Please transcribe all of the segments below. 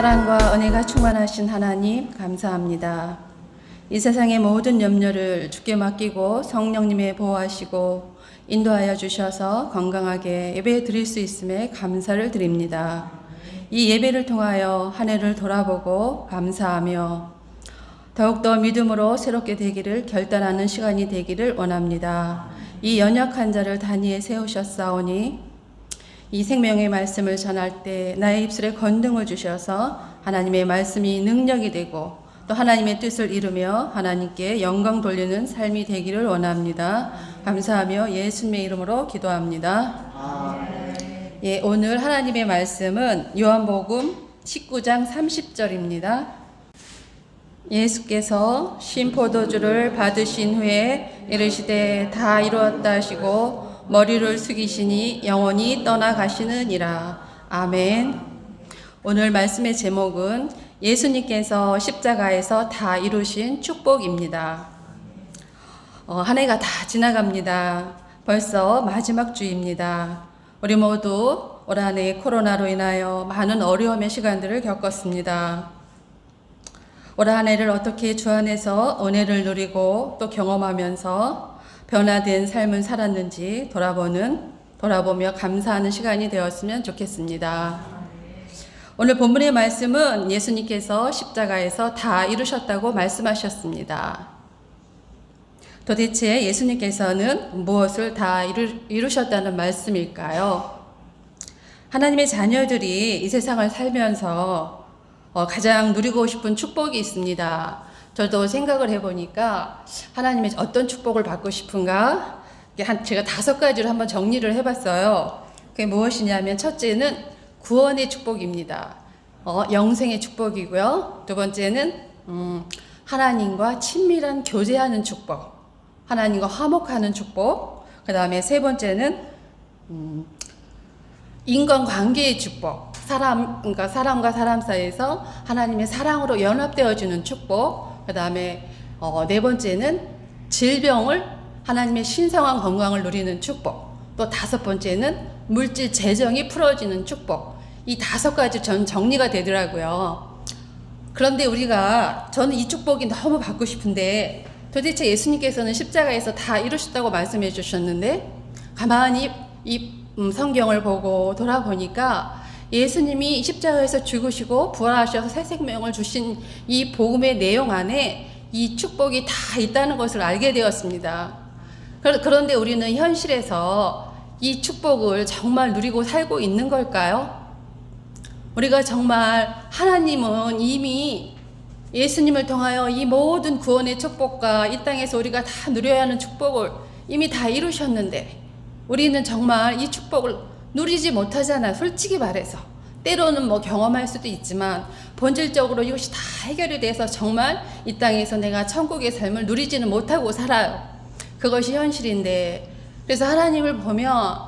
사랑과 은혜가 충만하신 하나님 감사합니다. 이 세상의 모든 염려를 주께 맡기고 성령님의 보호하시고 인도하여 주셔서 건강하게 예배 드릴 수 있음에 감사를 드립니다. 이 예배를 통하여 한 해를 돌아보고 감사하며 더욱더 믿음으로 새롭게 되기를 결단하는 시간이 되기를 원합니다. 이 연약한 자를 단위에 세우셨사오니 이 생명의 말씀을 전할 때 나의 입술에 건등을 주셔서 하나님의 말씀이 능력이 되고 또 하나님의 뜻을 이루며 하나님께 영광 돌리는 삶이 되기를 원합니다. 감사하며 예수님의 이름으로 기도합니다. 예, 오늘 하나님의 말씀은 요한복음 19장 30절입니다. 예수께서 신포도주를 받으신 후에 이르시되 다 이루었다 하시고 머리를 숙이시니 영원히 떠나가시느니라. 아멘. 오늘 말씀의 제목은 예수님께서 십자가에서 다 이루신 축복입니다. 한 해가 다 지나갑니다. 벌써 마지막 주입니다. 우리 모두 올 한 해 코로나로 인하여 많은 어려움의 시간들을 겪었습니다. 올 한 해를 어떻게 주 안에서 은혜를 누리고 또 경험하면서 변화된 삶을 살았는지 돌아보며 감사하는 시간이 되었으면 좋겠습니다. 오늘 본문의 말씀은 예수님께서 십자가에서 다 이루셨다고 말씀하셨습니다. 도대체 예수님께서는 무엇을 다 이루셨다는 말씀일까요? 하나님의 자녀들이 이 세상을 살면서 가장 누리고 싶은 축복이 있습니다. 저도 생각을 해보니까 하나님의 어떤 축복을 받고 싶은가? 제가 5가지로 한번 정리를 해봤어요. 그게 무엇이냐면 첫째는 구원의 축복입니다. 영생의 축복이고요. 두 번째는 하나님과 친밀한 교제하는 축복, 하나님과 화목하는 축복. 그 다음에 세 번째는 인간관계의 축복, 그러니까 사람과 사람 사이에서 하나님의 사랑으로 연합되어지는 축복. 그 다음에 네 번째는 질병을 하나님의 신성한 건강을 누리는 축복. 또 5번째는 물질 재정이 풀어지는 축복. 이 5가지 전 정리가 되더라고요. 그런데 저는 이 축복이 너무 받고 싶은데 도대체 예수님께서는 십자가에서 다 이루셨다고 말씀해 주셨는데 가만히 이 성경을 보고 돌아보니까 예수님이 십자가에서 죽으시고 부활하셔서 새 생명을 주신 이 복음의 내용 안에 이 축복이 다 있다는 것을 알게 되었습니다. 그런데 우리는 현실에서 이 축복을 정말 누리고 살고 있는 걸까요? 우리가 정말 하나님은 이미 예수님을 통하여 이 모든 구원의 축복과 이 땅에서 우리가 다 누려야 하는 축복을 이미 다 이루셨는데 우리는 정말 이 축복을 누리지 못하잖아요. 솔직히 말해서. 때로는 경험할 수도 있지만 본질적으로 이것이 다 해결이 돼서 정말 이 땅에서 내가 천국의 삶을 누리지는 못하고 살아요. 그것이 현실인데 그래서 하나님을 보면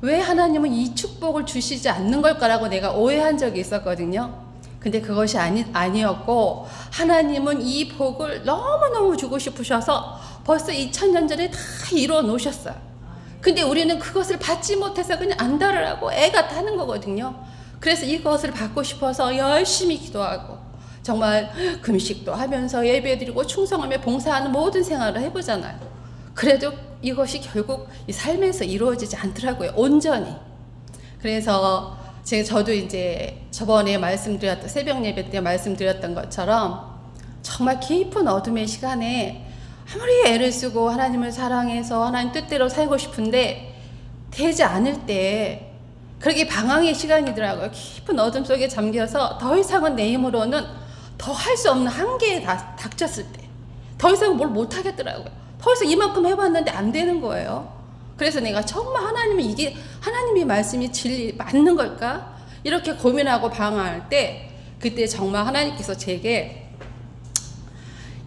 왜 하나님은 이 축복을 주시지 않는 걸까라고 내가 오해한 적이 있었거든요. 근데 그것이 아니었고 하나님은 이 복을 너무너무 주고 싶으셔서 벌써 2000년 전에 다 이루어 놓으셨어요. 근데 우리는 그것을 받지 못해서 그냥 안달을 애가 타는 거거든요. 그래서 이것을 받고 싶어서 열심히 기도하고 정말 금식도 하면서 예배드리고 충성하며 봉사하는 모든 생활을 해보잖아요. 그래도 이것이 결국 이 삶에서 이루어지지 않더라고요. 온전히. 그래서 저도 이제 저번에 새벽 예배 때 말씀드렸던 것처럼 정말 깊은 어둠의 시간에 아무리 애를 쓰고 하나님을 사랑해서 하나님 뜻대로 살고 싶은데 되지 않을 때 그렇게 방황의 시간이더라고요. 깊은 어둠 속에 잠겨서 더 이상은 내 힘으로는 더 할 수 없는 한계에 닥쳤을 때 더 이상 뭘 못하겠더라고요. 벌써 이만큼 해봤는데 안 되는 거예요. 그래서 내가 정말 이게 하나님의 말씀이 진리 맞는 걸까? 이렇게 고민하고 방황할 때 그때 정말 하나님께서 제게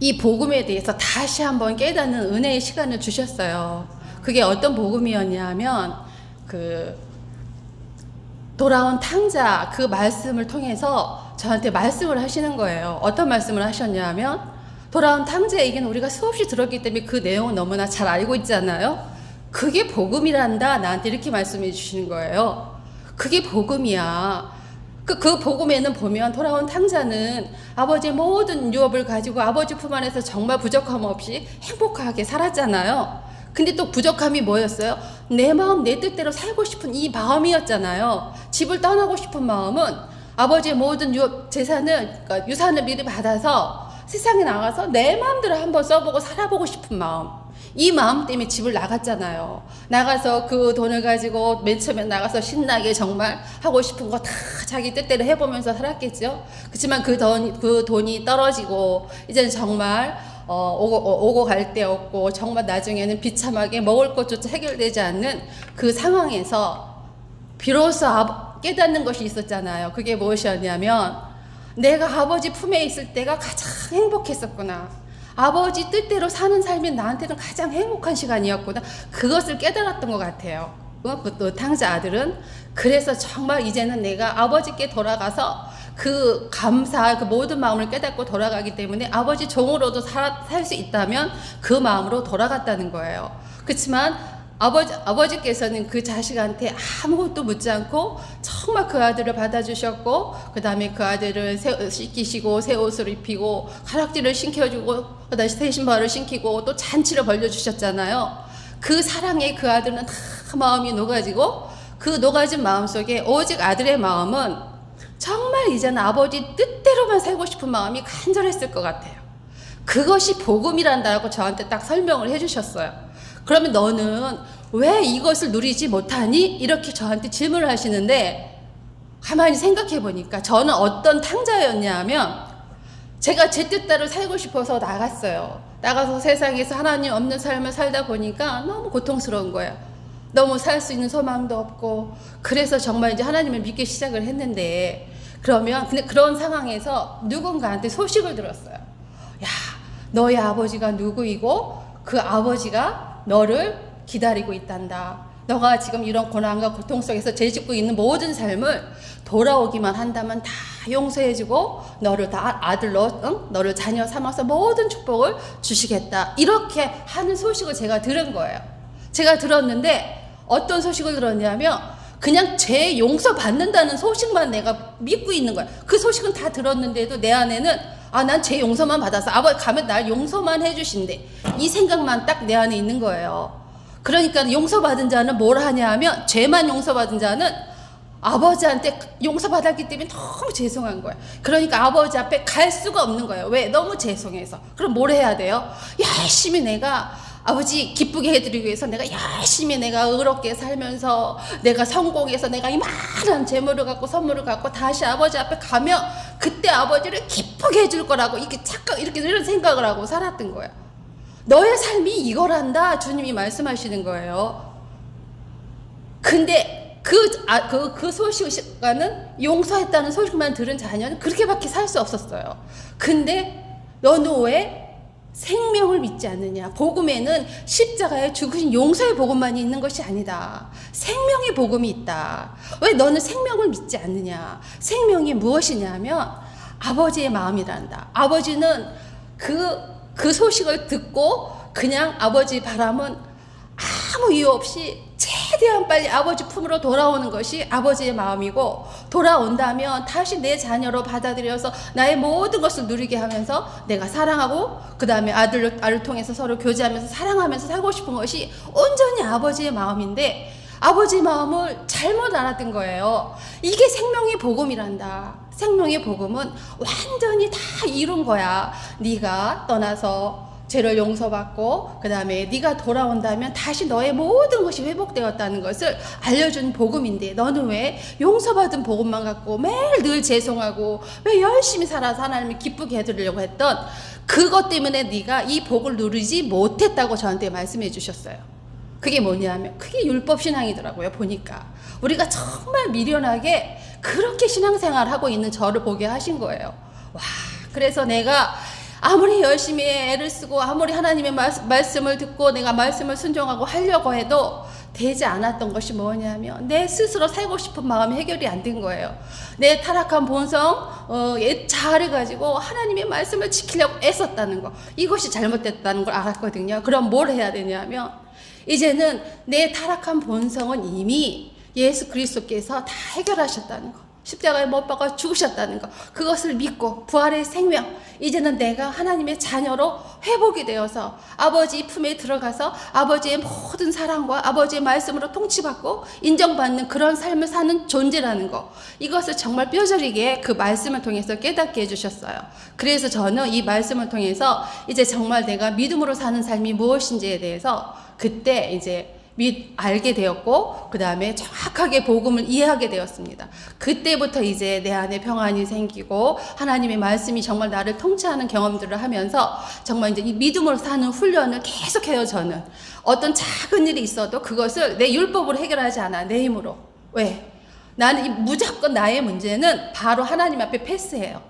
이 복음에 대해서 다시 한번 깨닫는 은혜의 시간을 주셨어요. 그게 어떤 복음이었냐면 돌아온 탕자 그 말씀을 통해서 저한테 말씀을 하시는 거예요. 어떤 말씀을 하셨냐면 돌아온 탕자에게는 우리가 수없이 들었기 때문에 그 내용은 너무나 잘 알고 있잖아요. 그게 복음이란다 나한테 이렇게 말씀해 주시는 거예요. 그게 복음이야. 그 복음에는 보면 돌아온 탕자는 아버지의 모든 유업을 가지고 아버지 품 안에서 정말 부족함 없이 행복하게 살았잖아요. 근데 또 부족함이 뭐였어요? 내 마음 내 뜻대로 살고 싶은 이 마음이었잖아요. 집을 떠나고 싶은 마음은 아버지의 모든 유업 재산을, 그러니까 유산을 미리 받아서 세상에 나가서 내 마음대로 한번 써보고 살아보고 싶은 마음. 이 마음 때문에 집을 나갔잖아요. 나가서 그 돈을 가지고 맨 처음에 나가서 신나게 정말 하고 싶은 거 다 자기 뜻대로 해보면서 살았겠죠. 그렇지만 그 돈이 떨어지고 이제는 정말 오고 갈 데 없고 정말 나중에는 비참하게 먹을 것조차 해결되지 않는 그 상황에서 비로소 깨닫는 것이 있었잖아요. 그게 무엇이었냐면 내가 아버지 품에 있을 때가 가장 행복했었구나. 아버지 뜻대로 사는 삶이 나한테는 가장 행복한 시간이었구나. 그것을 깨달았던 것 같아요. 그 탕자 아들은. 그래서 정말 이제는 내가 아버지께 돌아가서 그 감사, 그 모든 마음을 깨닫고 돌아가기 때문에 아버지 종으로도 살 수 있다면 그 마음으로 돌아갔다는 거예요. 그렇지만 아버지께서는 그 자식한테 아무것도 묻지 않고 정말 그 아들을 받아주셨고, 그 다음에 그 아들을 씻기시고 새 옷을 입히고 가락지를 신겨주고 그다음에 새 신발을 신기고 또 잔치를 벌려주셨잖아요. 그 사랑에 그 아들은 다 마음이 녹아지고, 그 녹아진 마음 속에 오직 아들의 마음은 정말 이제는 아버지 뜻대로만 살고 싶은 마음이 간절했을 것 같아요. 그것이 복음이란다고 저한테 딱 설명을 해주셨어요. 그러면 너는 왜 이것을 누리지 못하니? 이렇게 저한테 질문을 하시는데, 가만히 생각해 보니까 저는 어떤 탕자였냐 하면, 제가 제 뜻대로 살고 싶어서 나갔어요. 나가서 세상에서 하나님 없는 삶을 살다 보니까 너무 고통스러운 거예요. 너무 살 수 있는 소망도 없고, 그래서 정말 이제 하나님을 믿기 시작을 했는데, 근데 그런 상황에서 누군가한테 소식을 들었어요. 야, 너의 아버지가 누구이고 그 아버지가 너를 기다리고 있단다. 너가 지금 이런 고난과 고통 속에서 죄짓고 있는 모든 삶을 돌아오기만 한다면 다 용서해주고 너를 다 아들로, 너를 자녀 삼아서 모든 축복을 주시겠다. 이렇게 하는 소식을 제가 들은 거예요. 제가 들었는데 어떤 소식을 들었냐면 그냥 죄 용서 받는다는 소식만 내가 믿고 있는 거야. 그 소식은 다 들었는데도 내 안에는 난 죄 용서만 받아서 아버지 가면 날 용서만 해주신대. 이 생각만 딱 내 안에 있는 거예요. 그러니까 용서받은 자는 뭘 하냐 하면, 죄만 용서받은 자는 아버지한테 용서받았기 때문에 너무 죄송한 거예요. 그러니까 아버지 앞에 갈 수가 없는 거예요. 왜? 너무 죄송해서. 그럼 뭘 해야 돼요? 열심히 내가 아버지 기쁘게 해드리기 위해서 내가 열심히 내가 의롭게 살면서 내가 성공해서 내가 이만한 재물을 갖고 선물을 갖고 다시 아버지 앞에 가면 그때 아버지를 기쁘게 해줄 거라고 이렇게 이런 생각을 하고 살았던 거예요. 너의 삶이 이거란다 주님이 말씀하시는 거예요. 근데 그 소식과는 용서했다는 소식만 들은 자녀는 그렇게밖에 살 수 없었어요. 근데 너는 왜 생명을 믿지 않느냐? 복음에는 십자가에 죽으신 용서의 복음만이 있는 것이 아니다. 생명의 복음이 있다. 왜 너는 생명을 믿지 않느냐? 생명이 무엇이냐 하면 아버지의 마음이란다. 아버지는 그 소식을 듣고 그냥 아버지 바람은 아무 이유 없이 최대한 빨리 아버지 품으로 돌아오는 것이 아버지의 마음이고, 돌아온다면 다시 내 자녀로 받아들여서 나의 모든 것을 누리게 하면서 내가 사랑하고 그 다음에 아들을 통해서 서로 교제하면서 사랑하면서 살고 싶은 것이 온전히 아버지의 마음인데, 아버지의 마음을 잘못 알았던 거예요. 이게 생명의 복음이란다. 생명의 복음은 완전히 다 이룬 거야. 네가 떠나서 죄를 용서받고 그 다음에 네가 돌아온다면 다시 너의 모든 것이 회복되었다는 것을 알려준 복음인데, 너는 왜 용서받은 복음만 갖고 매일 늘 죄송하고 왜 열심히 살아서 하나님을 기쁘게 해드리려고 했던 그것 때문에 네가 이 복을 누리지 못했다고 저한테 말씀해 주셨어요. 그게 뭐냐면 그게 율법신앙이더라고요. 보니까 우리가 정말 미련하게 그렇게 신앙생활을 하고 있는 저를 보게 하신 거예요. 와, 그래서 내가 아무리 열심히 애를 쓰고 아무리 하나님의 말씀을 듣고 내가 말씀을 순종하고 하려고 해도 되지 않았던 것이 뭐냐면 내 스스로 살고 싶은 마음이 해결이 안 된 거예요. 내 타락한 본성, 자아를 가지고 하나님의 말씀을 지키려고 애썼다는 거, 이것이 잘못됐다는 걸 알았거든요. 그럼 뭘 해야 되냐면 이제는 내 타락한 본성은 이미 예수 그리스도께서 다 해결하셨다는 거. 십자가에 못 박아 죽으셨다는 거, 그것을 믿고 부활의 생명, 이제는 내가 하나님의 자녀로 회복이 되어서 아버지 품에 들어가서 아버지의 모든 사랑과 아버지의 말씀으로 통치받고 인정받는 그런 삶을 사는 존재라는 거, 이것을 정말 뼈저리게 그 말씀을 통해서 깨닫게 해주셨어요. 그래서 저는 이 말씀을 통해서 이제 정말 내가 믿음으로 사는 삶이 무엇인지에 대해서 그때 이제 알게 되었고, 그 다음에 정확하게 복음을 이해하게 되었습니다. 그때부터 이제 내 안에 평안이 생기고 하나님의 말씀이 정말 나를 통치하는 경험들을 하면서 정말 이제 이 믿음으로 사는 훈련을 계속해요. 저는 어떤 작은 일이 있어도 그것을 내 율법으로 해결하지 않아, 내 힘으로. 왜? 나는 무조건 나의 문제는 바로 하나님 앞에 패스해요.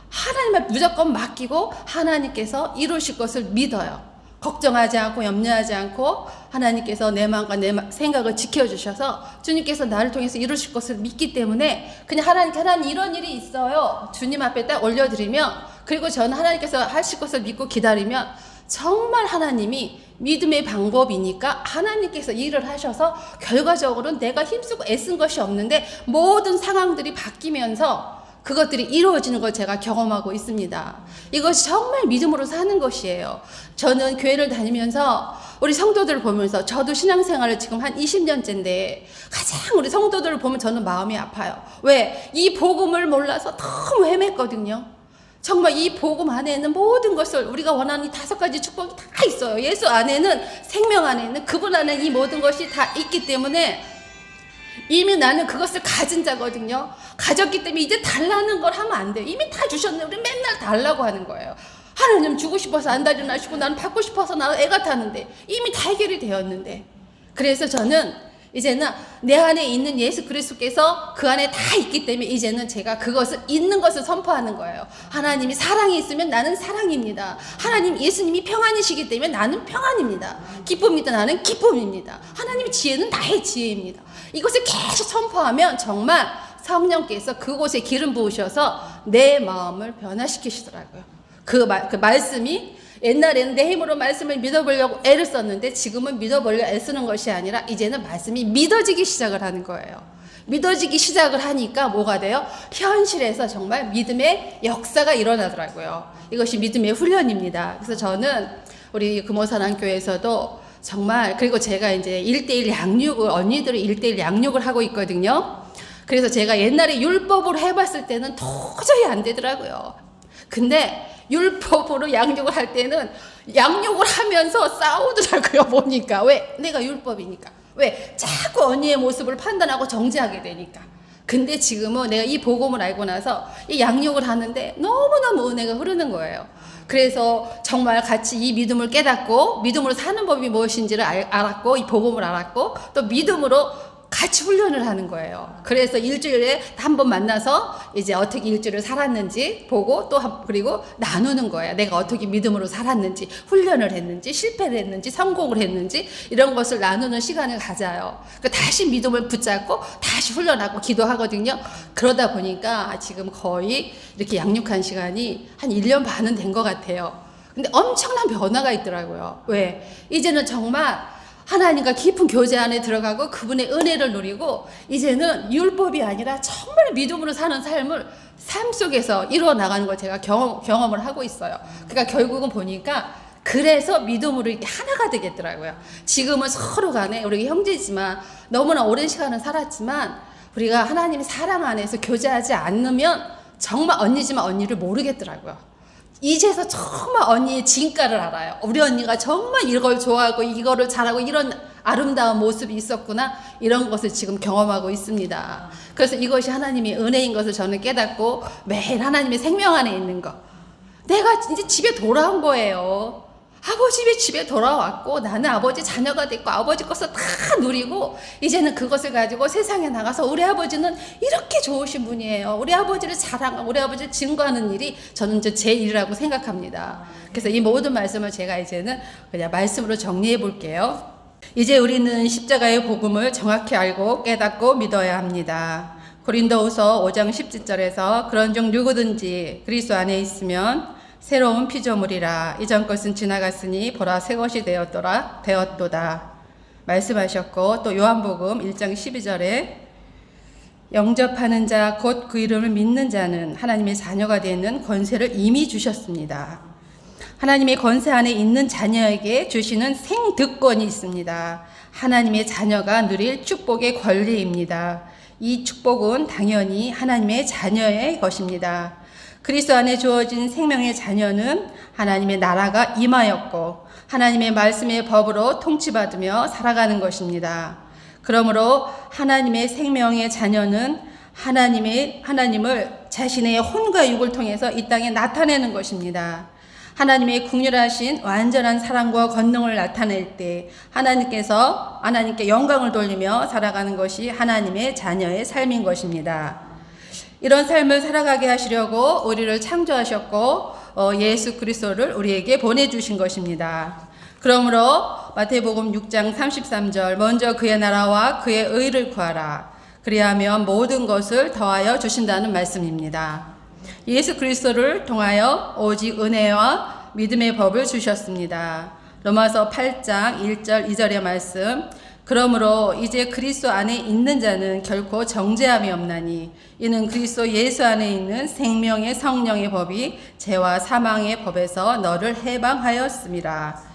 하나님 앞에 무조건 맡기고 하나님께서 이루실 것을 믿어요. 걱정하지 않고 염려하지 않고 하나님께서 내 마음과 내 생각을 지켜주셔서 주님께서 나를 통해서 이루실 것을 믿기 때문에 그냥 하나님 이런 일이 있어요, 주님 앞에 딱 올려드리면, 그리고 저는 하나님께서 하실 것을 믿고 기다리면 정말 하나님이 믿음의 방법이니까 하나님께서 일을 하셔서 결과적으로는 내가 힘쓰고 애쓴 것이 없는데 모든 상황들이 바뀌면서 그것들이 이루어지는 걸 제가 경험하고 있습니다. 이것이 정말 믿음으로 사는 것이에요. 저는 교회를 다니면서 우리 성도들을 보면서, 저도 신앙생활을 지금 한 20년째인데 가장 우리 성도들을 보면 저는 마음이 아파요. 왜? 이 복음을 몰라서 너무 헤맸거든요. 정말 이 복음 안에는 모든 것을 우리가 원하는 이 5가지 축복이 다 있어요. 예수 안에는, 생명 안에는, 그분 안에 이 모든 것이 다 있기 때문에 이미 나는 그것을 가진 자거든요. 가졌기 때문에 이제 달라는 걸 하면 안 돼요. 이미 다 주셨는데 우리 맨날 달라고 하는 거예요. 하나님 주고 싶어서 안 달려나시고 나는 받고 싶어서 나 애가 타는데 이미 다 해결이 되었는데. 그래서 저는 이제는 내 안에 있는 예수 그리스도께서 그 안에 다 있기 때문에 이제는 제가 그것을 있는 것을 선포하는 거예요. 하나님이 사랑이 있으면 나는 사랑입니다. 하나님 예수님이 평안이시기 때문에 나는 평안입니다. 기쁨이다, 나는 기쁨입니다. 하나님의 지혜는 나의 지혜입니다. 이것을 계속 선포하면 정말 성령께서 그곳에 기름 부으셔서 내 마음을 변화시키시더라고요. 그 말씀이, 옛날에는 내 힘으로 말씀을 믿어보려고 애를 썼는데 지금은 믿어보려 애쓰는 것이 아니라 이제는 말씀이 믿어지기 시작을 하는 거예요. 믿어지기 시작을 하니까 뭐가 돼요? 현실에서 정말 믿음의 역사가 일어나더라고요. 이것이 믿음의 훈련입니다. 그래서 저는 우리 금호사랑교회에서도 정말, 그리고 제가 이제 1:1 양육을, 언니들이 1:1 양육을 하고 있거든요. 그래서 제가 옛날에 율법으로 해봤을 때는 도저히 안 되더라고요. 근데 율법으로 양육을 할 때는 양육을 하면서 싸우더라고요. 보니까. 왜? 내가 율법이니까. 왜? 자꾸 언니의 모습을 판단하고 정죄하게 되니까. 근데 지금은 내가 이 복음을 알고 나서 이 양육을 하는데 너무너무 은혜가 흐르는 거예요. 그래서 정말 같이 이 믿음을 깨닫고 믿음으로 사는 법이 무엇인지를 알았고, 이 복음을 알았고, 또 믿음으로 같이 훈련을 하는 거예요. 그래서 일주일에 한 번 만나서 이제 어떻게 일주일을 살았는지 보고 그리고 나누는 거예요. 내가 어떻게 믿음으로 살았는지, 훈련을 했는지, 실패를 했는지, 성공을 했는지, 이런 것을 나누는 시간을 가져요. 다시 믿음을 붙잡고 다시 훈련하고 기도하거든요. 그러다 보니까 지금 거의 이렇게 양육한 시간이 한 1년 반은 된 것 같아요. 근데 엄청난 변화가 있더라고요. 왜? 이제는 정말 하나님과 깊은 교제 안에 들어가고 그분의 은혜를 누리고 이제는 율법이 아니라 정말 믿음으로 사는 삶 속에서 이루어 나가는 걸 제가 경험을 하고 있어요. 그러니까 결국은 보니까 그래서 믿음으로 이렇게 하나가 되겠더라고요. 지금은 서로 간에 우리 형제지만 너무나 오랜 시간을 살았지만 우리가 하나님의 사랑 안에서 교제하지 않으면 정말 언니지만 언니를 모르겠더라고요. 이제서 정말 언니의 진가를 알아요. 우리 언니가 정말 이걸 좋아하고 이거를 잘하고 이런 아름다운 모습이 있었구나, 이런 것을 지금 경험하고 있습니다. 그래서 이것이 하나님의 은혜인 것을 저는 깨닫고 매일 하나님의 생명 안에 있는 것, 내가 이제 집에 돌아온 거예요. 아버지 집에 돌아왔고 나는 아버지 자녀가 됐고 아버지 것을 다 누리고 이제는 그것을 가지고 세상에 나가서 우리 아버지는 이렇게 좋으신 분이에요, 우리 아버지를 자랑하고 우리 아버지를 증거하는 일이 저는 제 일이라고 생각합니다. 그래서 이 모든 말씀을 제가 이제는 그냥 말씀으로 정리해 볼게요. 이제 우리는 십자가의 복음을 정확히 알고 깨닫고 믿어야 합니다. 고린도후서 5장 17절에서 그런즉 누구든지 그리스도 안에 있으면 새로운 피조물이라, 이전 것은 지나갔으니 보라 새 것이 되었도다 말씀하셨고, 또 요한복음 1장 12절에 영접하는 자, 곧 그 이름을 믿는 자는 하나님의 자녀가 되는 권세를 이미 주셨습니다. 하나님의 권세 안에 있는 자녀에게 주시는 생득권이 있습니다. 하나님의 자녀가 누릴 축복의 권리입니다. 이 축복은 당연히 하나님의 자녀의 것입니다. 그리스도 안에 주어진 생명의 자녀는 하나님의 나라가 임하였고 하나님의 말씀의 법으로 통치받으며 살아가는 것입니다. 그러므로 하나님의 생명의 자녀는 하나님을 자신의 혼과 육을 통해서 이 땅에 나타내는 것입니다. 하나님의 국률하신 완전한 사랑과 권능을 나타낼 때 하나님께 영광을 돌리며 살아가는 것이 하나님의 자녀의 삶인 것입니다. 이런 삶을 살아가게 하시려고 우리를 창조하셨고 예수 그리스도를 우리에게 보내주신 것입니다. 그러므로 마태복음 6장 33절 먼저 그의 나라와 그의 의를 구하라. 그리하면 모든 것을 더하여 주신다는 말씀입니다. 예수 그리스도를 통하여 오직 은혜와 믿음의 법을 주셨습니다. 로마서 8장 1절 2절의 말씀. 그러므로 이제 그리스도 안에 있는 자는 결코 정죄함이 없나니 이는 그리스도 예수 안에 있는 생명의 성령의 법이 죄와 사망의 법에서 너를 해방하였음이라.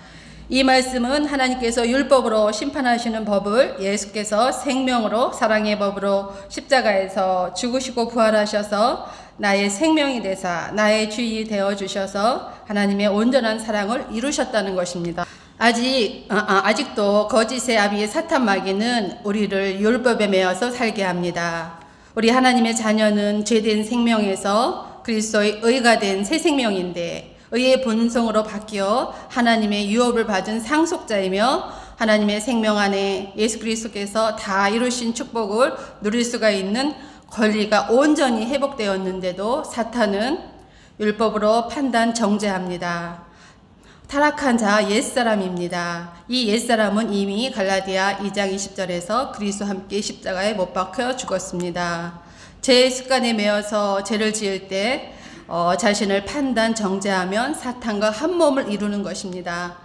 이 말씀은 하나님께서 율법으로 심판하시는 법을 예수께서 생명으로 사랑의 법으로 십자가에서 죽으시고 부활하셔서 나의 생명이 되사 나의 주인이 되어주셔서 하나님의 온전한 사랑을 이루셨다는 것입니다. 아직도 거짓의 아비 사탄 마귀는 우리를 율법에 매어서 살게 합니다. 우리 하나님의 자녀는 죄된 생명에서 그리스도의 의가 된 새 생명인데 의의 본성으로 바뀌어 하나님의 유업을 받은 상속자이며 하나님의 생명 안에 예수 그리스도께서 다 이루신 축복을 누릴 수가 있는 권리가 온전히 회복되었는데도 사탄은 율법으로 판단 정죄합니다. 타락한 자 옛사람입니다. 이 옛사람은 이미 갈라디아 2장 20절에서 그리스도와 함께 십자가에 못 박혀 죽었습니다. 죄의 습관에 매여서 죄를 지을 때 자신을 판단 정죄하면 사탄과 한 몸을 이루는 것입니다.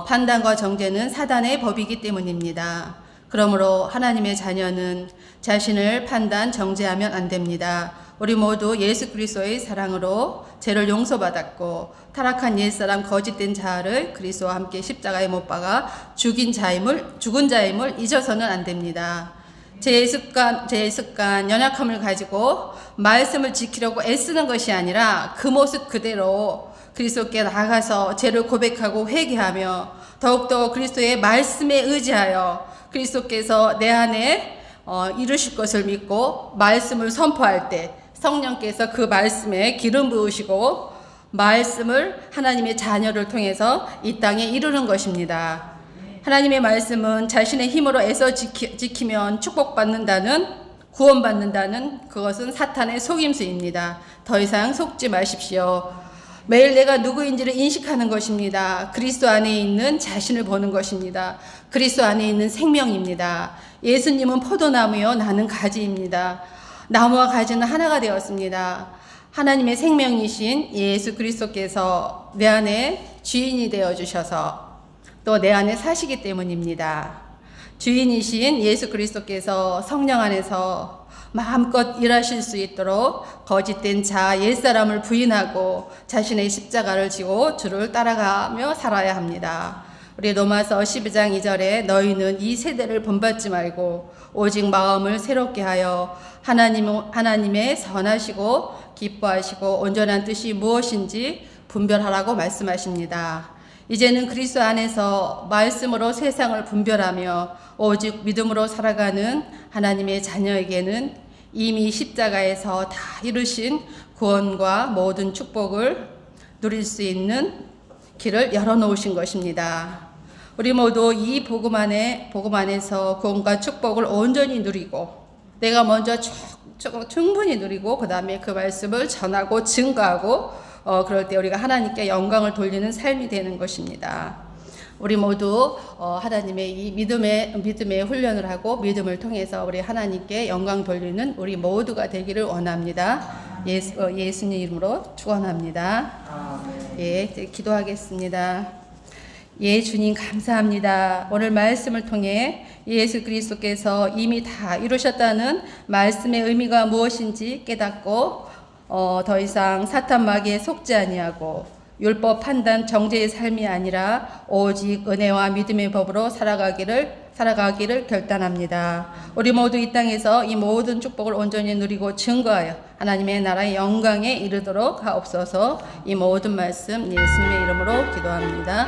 판단과 정죄는 사단의 법이기 때문입니다. 그러므로 하나님의 자녀는 자신을 판단 정죄하면 안 됩니다. 우리 모두 예수 그리스도의 사랑으로 죄를 용서받았고 타락한 옛사람 거짓된 자를 그리스도와 함께 십자가에 못 박아 죽은 자임을 잊어서는 안 됩니다. 제 습관, 연약함을 가지고 말씀을 지키려고 애쓰는 것이 아니라 그 모습 그대로 그리스도께 나아가서 죄를 고백하고 회개하며 더욱더 그리스도의 말씀에 의지하여 그리스도께서 내 안에 이루실 것을 믿고 말씀을 선포할 때 성령께서 그 말씀에 기름 부으시고 말씀을 하나님의 자녀를 통해서 이 땅에 이루는 것입니다. 하나님의 말씀은 자신의 힘으로 애써 지키면 구원받는다는 그것은 사탄의 속임수입니다. 더 이상 속지 마십시오. 매일 내가 누구인지를 인식하는 것입니다. 그리스도 안에 있는 자신을 보는 것입니다. 그리스도 안에 있는 생명입니다. 예수님은 포도나무요 나는 가지입니다. 나무와 가지는 하나가 되었습니다. 하나님의 생명이신 예수 그리스도께서 내 안에 주인이 되어주셔서 또 내 안에 사시기 때문입니다. 주인이신 예수 그리스도께서 성령 안에서 마음껏 일하실 수 있도록 거짓된 자 옛사람을 부인하고 자신의 십자가를 지고 주를 따라가며 살아야 합니다. 우리 로마서 12장 2절에 너희는 이 세대를 본받지 말고 오직 마음을 새롭게 하여 하나님의 선하시고 기뻐하시고 온전한 뜻이 무엇인지 분별하라고 말씀하십니다. 이제는 그리스도 안에서 말씀으로 세상을 분별하며 오직 믿음으로 살아가는 하나님의 자녀에게는 이미 십자가에서 다 이루신 구원과 모든 축복을 누릴 수 있는 길을 열어놓으신 것입니다. 우리 모두 이 복음 안에서 구원과 축복을 온전히 누리고 내가 먼저 충분히 누리고 그 다음에 그 말씀을 전하고 증거하고 그럴 때 우리가 하나님께 영광을 돌리는 삶이 되는 것입니다. 우리 모두 하나님의 이 믿음의 훈련을 하고 믿음을 통해서 우리 하나님께 영광 돌리는 우리 모두가 되기를 원합니다. 예수님 이름으로 축원합니다. 예, 기도하겠습니다. 예, 주님 감사합니다. 오늘 말씀을 통해 예수 그리스도께서 이미 다 이루셨다는 말씀의 의미가 무엇인지 깨닫고 더 이상 사탄 마귀에 속지 아니하고 율법 판단 정죄의 삶이 아니라 오직 은혜와 믿음의 법으로 살아가기를 결단합니다. 우리 모두 이 땅에서 이 모든 축복을 온전히 누리고 증거하여 하나님의 나라의 영광에 이르도록 하옵소서. 이 모든 말씀 예수님의 이름으로 기도합니다.